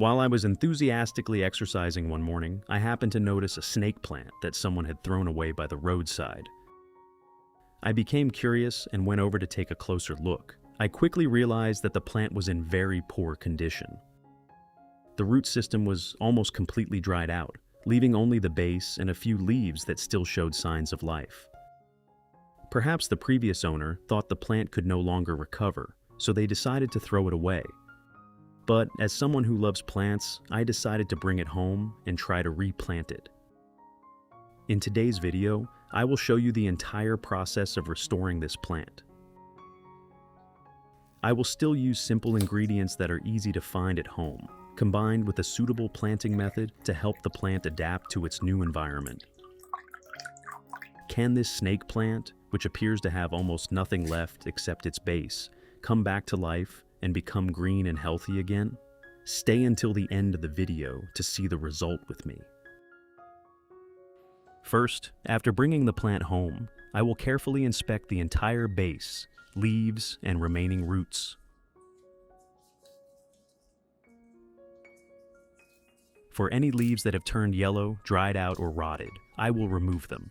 While I was enthusiastically exercising one morning, I happened to notice a snake plant that someone had thrown away by the roadside. I became curious and went over to take a closer look. I quickly realized that the plant was in very poor condition. The root system was almost completely dried out, leaving only the base and a few leaves that still showed signs of life. Perhaps the previous owner thought the plant could no longer recover, so they decided to throw it away. But as someone who loves plants, I decided to bring it home and try to replant it. In today's video, I will show you the entire process of restoring this plant. I will still use simple ingredients that are easy to find at home, combined with a suitable planting method to help the plant adapt to its new environment. Can this snake plant, which appears to have almost nothing left except its base, come back to life and become green and healthy again? Stay until the end of the video to see the result with me. First, after bringing the plant home, I will carefully inspect the entire base, leaves, and remaining roots. For any leaves that have turned yellow, dried out, or rotted, I will remove them.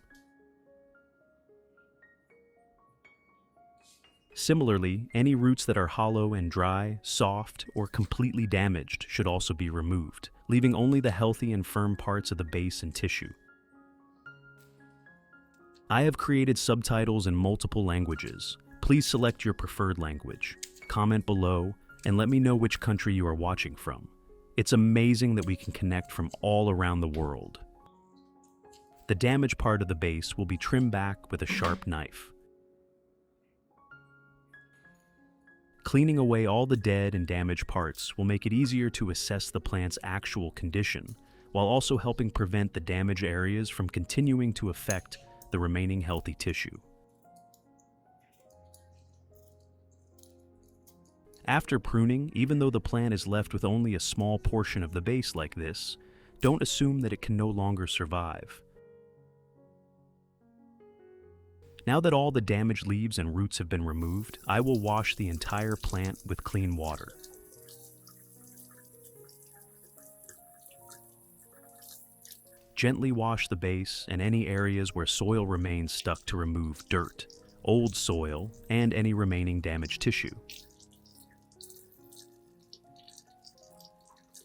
Similarly, any roots that are hollow and dry, soft, or completely damaged should also be removed, leaving only the healthy and firm parts of the base and tissue. I have created subtitles in multiple languages. Please select your preferred language, comment below, and let me know which country you are watching from. It's amazing that we can connect from all around the world. The damaged part of the base will be trimmed back with a sharp knife. Cleaning away all the dead and damaged parts will make it easier to assess the plant's actual condition, while also helping prevent the damaged areas from continuing to affect the remaining healthy tissue. After pruning, even though the plant is left with only a small portion of the base like this, don't assume that it can no longer survive. Now that all the damaged leaves and roots have been removed, I will wash the entire plant with clean water. Gently wash the base and any areas where soil remains stuck to remove dirt, old soil, and any remaining damaged tissue.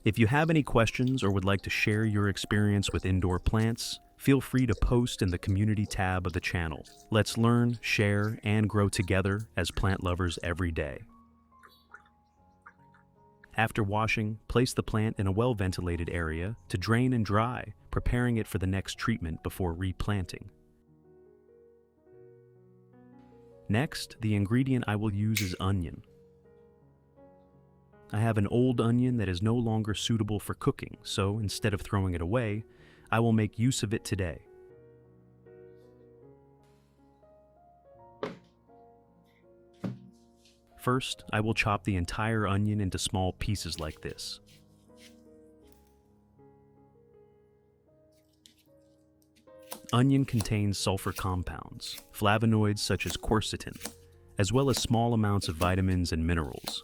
If you have any questions or would like to share your experience with indoor plants, feel free to post in the community tab of the channel. Let's learn, share, and grow together as plant lovers every day. After washing, place the plant in a well-ventilated area to drain and dry, preparing it for the next treatment before replanting. Next, the ingredient I will use is onion. I have an old onion that is no longer suitable for cooking, so instead of throwing it away, I will make use of it today. First, I will chop the entire onion into small pieces like this. Onion contains sulfur compounds, flavonoids such as quercetin, as well as small amounts of vitamins and minerals.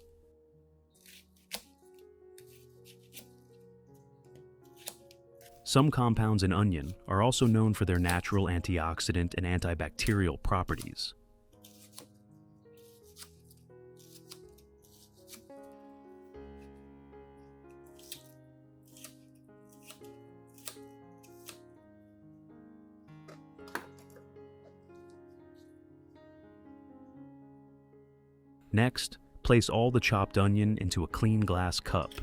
Some compounds in onion are also known for their natural antioxidant and antibacterial properties. Next, place all the chopped onion into a clean glass cup.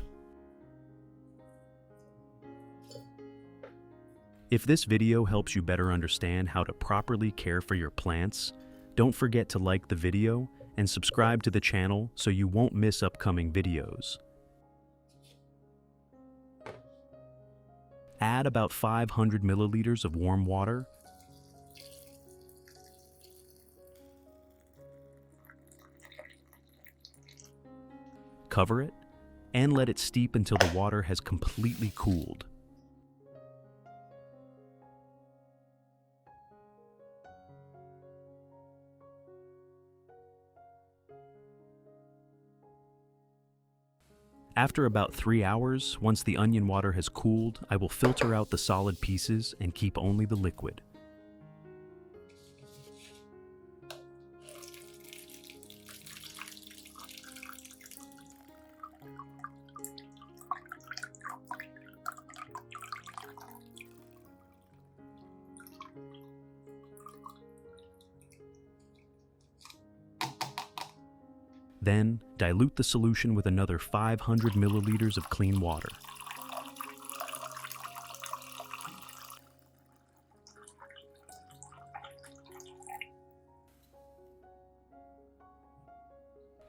If this video helps you better understand how to properly care for your plants, don't forget to like the video and subscribe to the channel so you won't miss upcoming videos. Add about 500 milliliters of warm water. Cover it and let it steep until the water has completely cooled. After about 3 hours, once the onion water has cooled, I will filter out the solid pieces and keep only the liquid. Then, dilute the solution with another 500 milliliters of clean water.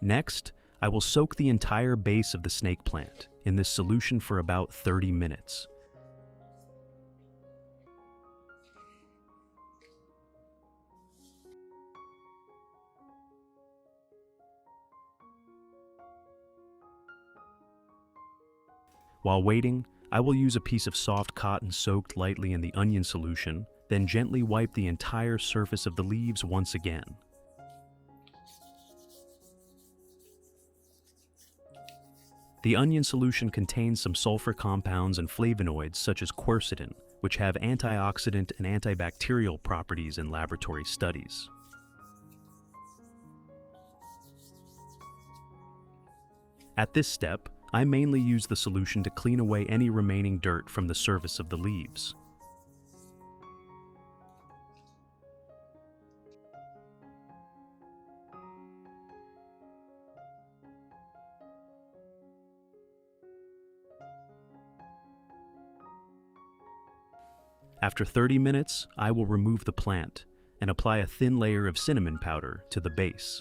Next, I will soak the entire base of the snake plant in this solution for about 30 minutes. While waiting, I will use a piece of soft cotton soaked lightly in the onion solution, then gently wipe the entire surface of the leaves once again. The onion solution contains some sulfur compounds and flavonoids such as quercetin, which have antioxidant and antibacterial properties in laboratory studies. At this step, I mainly use the solution to clean away any remaining dirt from the surface of the leaves. After 30 minutes, I will remove the plant and apply a thin layer of cinnamon powder to the base.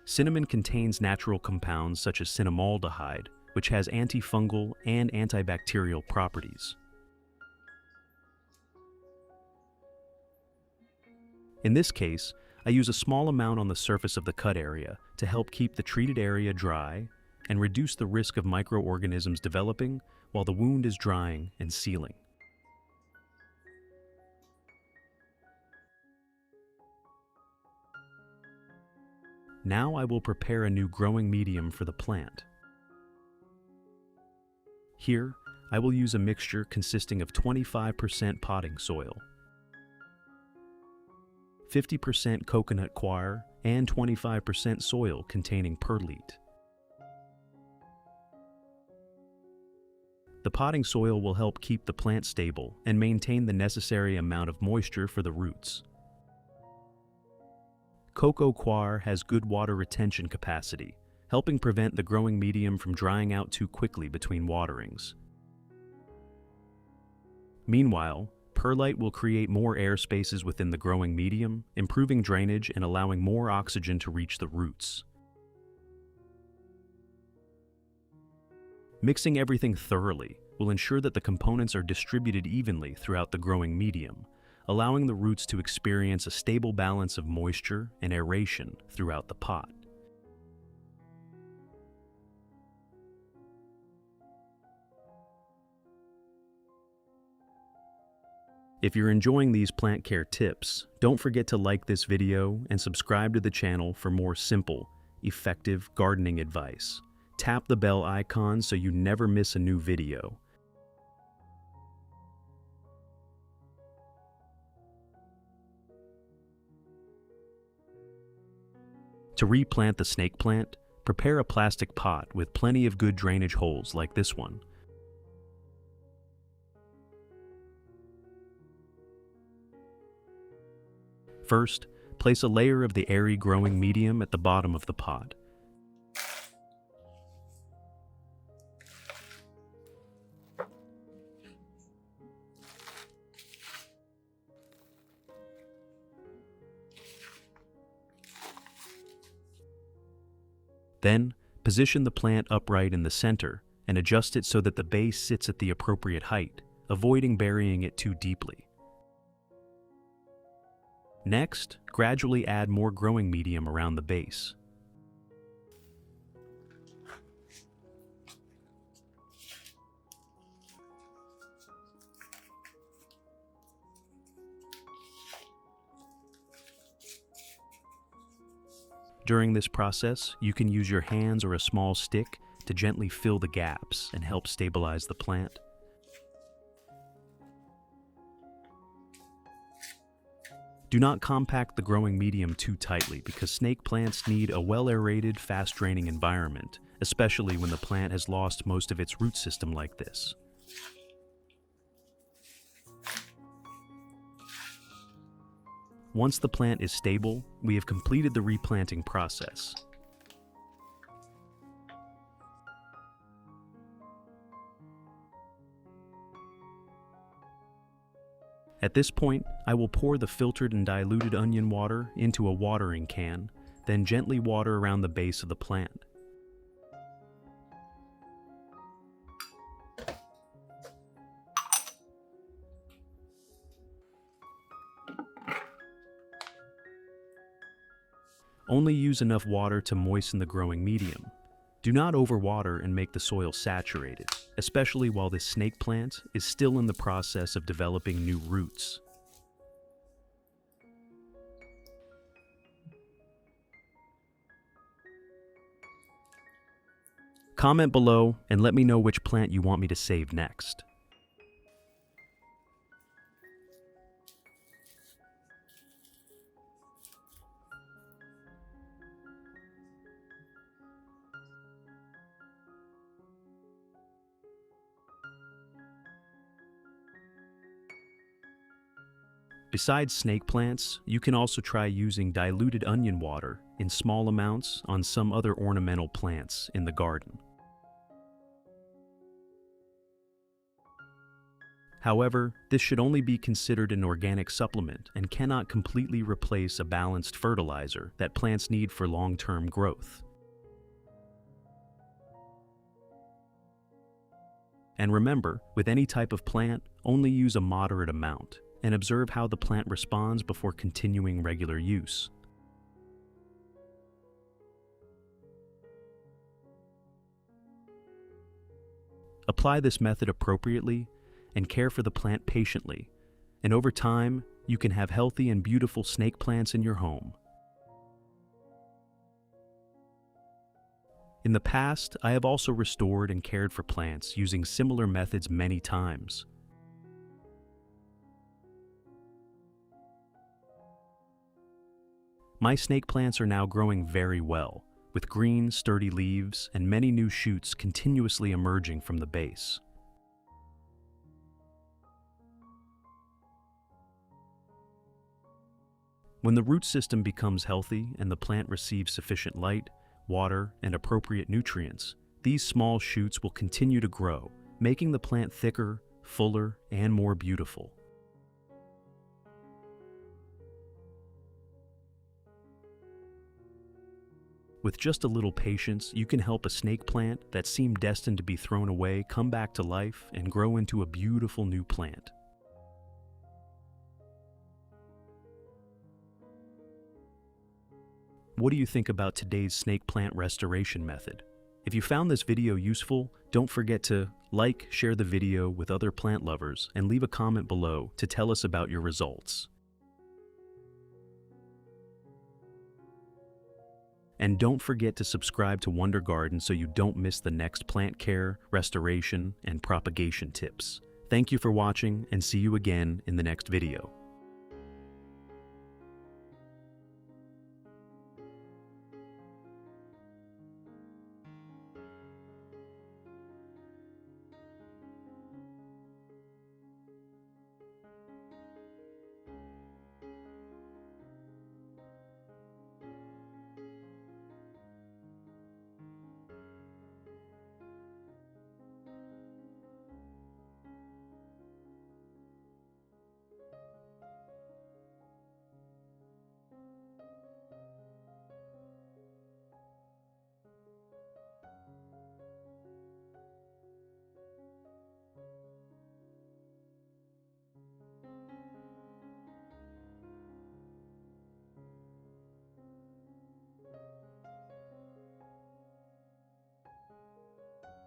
Cinnamon contains natural compounds such as cinnamaldehyde, which has antifungal and antibacterial properties. In this case, I use a small amount on the surface of the cut area to help keep the treated area dry and reduce the risk of microorganisms developing while the wound is drying and sealing. Now I will prepare a new growing medium for the plant. Here, I will use a mixture consisting of 25% potting soil, 50% coconut coir, and 25% soil containing perlite. The potting soil will help keep the plant stable and maintain the necessary amount of moisture for the roots. Cocoa coir has good water retention capacity, helping prevent the growing medium from drying out too quickly between waterings. Meanwhile, perlite will create more air spaces within the growing medium, improving drainage and allowing more oxygen to reach the roots. Mixing everything thoroughly will ensure that the components are distributed evenly throughout the growing medium, allowing the roots to experience a stable balance of moisture and aeration throughout the pot. If you're enjoying these plant care tips, don't forget to like this video and subscribe to the channel for more simple, effective gardening advice. Tap the bell icon so you never miss a new video. To replant the snake plant, prepare a plastic pot with plenty of good drainage holes like this one. First, place a layer of the airy growing medium at the bottom of the pot. Then, position the plant upright in the center and adjust it so that the base sits at the appropriate height, avoiding burying it too deeply. Next, gradually add more growing medium around the base. During this process, you can use your hands or a small stick to gently fill the gaps and help stabilize the plant. Do not compact the growing medium too tightly because snake plants need a well-aerated, fast-draining environment, especially when the plant has lost most of its root system like this. Once the plant is stable, we have completed the replanting process. At this point, I will pour the filtered and diluted onion water into a watering can, then gently water around the base of the plant. Only use enough water to moisten the growing medium. Do not overwater and make the soil saturated, especially while this snake plant is still in the process of developing new roots. Comment below and let me know which plant you want me to save next. Besides snake plants, you can also try using diluted onion water in small amounts on some other ornamental plants in the garden. However, this should only be considered an organic supplement and cannot completely replace a balanced fertilizer that plants need for long-term growth. And remember, with any type of plant, only use a moderate amount, and observe how the plant responds before continuing regular use. Apply this method appropriately and care for the plant patiently, and over time, you can have healthy and beautiful snake plants in your home. In the past, I have also restored and cared for plants using similar methods many times. My snake plants are now growing very well, with green, sturdy leaves and many new shoots continuously emerging from the base. When the root system becomes healthy and the plant receives sufficient light, water, and appropriate nutrients, these small shoots will continue to grow, making the plant thicker, fuller, and more beautiful. With just a little patience, you can help a snake plant that seemed destined to be thrown away come back to life and grow into a beautiful new plant. What do you think about today's snake plant restoration method? If you found this video useful, don't forget to like, share the video with other plant lovers, and leave a comment below to tell us about your results. And don't forget to subscribe to Wonder Garden so you don't miss the next plant care, restoration, and propagation tips. Thank you for watching, and see you again in the next video.